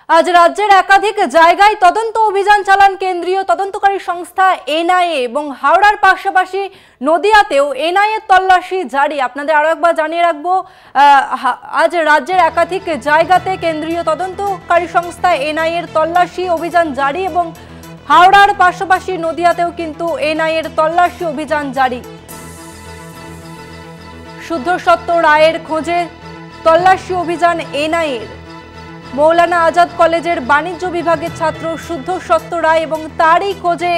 আজ রাজ্যের একাধিক জায়গায় তদন্ত অভিযান চালান কেন্দ্রীয় তদন্তকারী সংস্থা এনআইএ এবং হাওড়ার পাশাপাশি নদিয়াতেও এনআইএ তল্লাশি জারি। আপনাদের আরো একবার জানিয়ে রাখবো, আজ রাজ্যের একাধিক জায়গাতে কেন্দ্রীয় তদন্তকারী সংস্থা এনআইএর তল্লাশি অভিযান জারি এবং হাওড়ার পাশাপাশি নদিয়াতেও কিন্তু এনআইএর তল্লাশি অভিযান জারি। শুদ্ধ সত্য রায়ের খোঁজে তল্লাশি অভিযান এনআইএর। মৌলানা আজাদ কলেজের বাণিজ্য বিভাগের ছাত্র শুদ্ধ সত্য রায় এবং তারই খোঁজে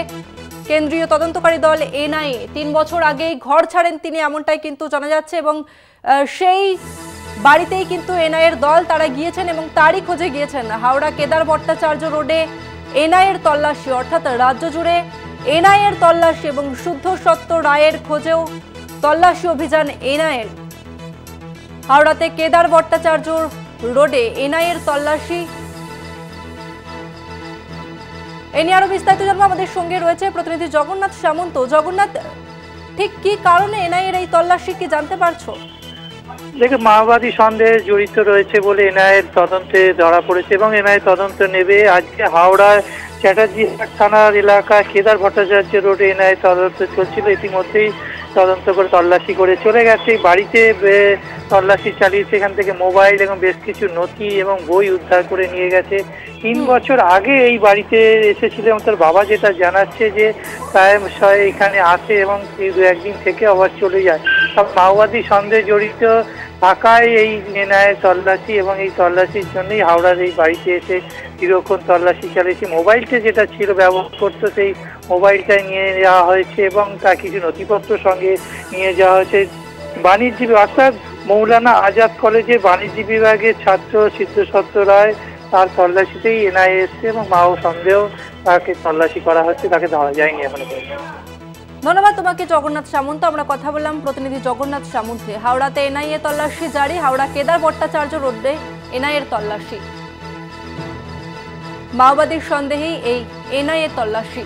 কেন্দ্রীয় তদন্তকারী দল এনআইএ। 3 বছর আগেই ঘর ছাড়েন তিনি, এমনটাই কিন্তু জানা যাচ্ছে এবং সেই বাড়িতেই কিন্তু এনআইএর দল তারা গিয়েছেন এবং তারই খোঁজে গিয়েছেন। হাওড়া কেদার ভট্টাচার্য রোডে এনআইএর তল্লাশি, অর্থাৎ রাজ্য জুড়ে এনআইএর তল্লাশি এবং শুদ্ধ সত্য রায়ের খোঁজেও তল্লাশি অভিযান এনআইএর। হাওড়াতে কেদার ভট্টাচার্য রোডে এনআইএর তল্লাশি। এ নিয়ে আরো বিস্তারিত জানবো, আমাদের সঙ্গে রয়েছে প্রতিনিধি জগন্নাথ সামন্ত। জগন্নাথ, ঠিক কি কারণে এনআইএর এই তল্লাশি কি জানতে পারছো? দেখে মাওবাদী সন্দেহে জড়িত রয়েছে বলে এনআইএর তদন্তে ধরা পড়েছে এবং এনআইএ তদন্ত নেবে। আজকে হাওড়ার চ্যাটার্জি থানার এলাকা কেদার ভট্টাচার্য রোডে এনআইএ তদন্ত চলছিল। ইতিমধ্যেই তদন্ত করে তল্লাশি করে চলে গেছে। বাড়িতে তল্লাশি চালিয়েছে, এখান থেকে মোবাইল এবং বেশ কিছু নথি এবং বই উদ্ধার করে নিয়ে গেছে। 3 বছর আগে এই বাড়িতে এসেছিল এবং তার বাবা যেটা জানাচ্ছে যে প্রায় এখানে আসে এবং 2-1 দিন থেকে আবার চলে যায়। সব মাওবাদী সন্দেহে জড়িত থাকায় এই এনআইএ তল্লাশি এবং এই তল্লাশির জন্যই হাওড়ার এই বাড়িতে এসে দীর্ঘক্ষণ তল্লাশি চালিয়েছে। মোবাইলটা যেটা ছিল ব্যবহার করতো, সেই মোবাইলটাই নিয়ে যাওয়া হয়েছে এবং তার কিছু নথিপত্র সঙ্গে নিয়ে যাওয়া হয়েছে। বাণিজ্য অর্থাৎ মৌলানা আজাদ কলেজের বাণিজ্য বিভাগের ছাত্র সিদ্ধ সত্য রায়, তার তল্লাশিতেই এনআইএ এসছে এবং মাও সন্দেহ তাকে তল্লাশি করা হচ্ছে, তাকে ধরা যায়নি এখনো পর্যন্ত। ধন্যবাদ তোমাকে জগন্নাথ সামন্ত। আমরা কথা বললাম প্রতিনিধি জগন্নাথ সামন্তে। হাওড়াতে এনআইএ তল্লাশি জারি, হাওড়া কেদার ভট্টাচার্য রোডে এনআইএর তল্লাশি। মাওবাদীর সন্দেহেই এই এনআইএ তল্লাশি।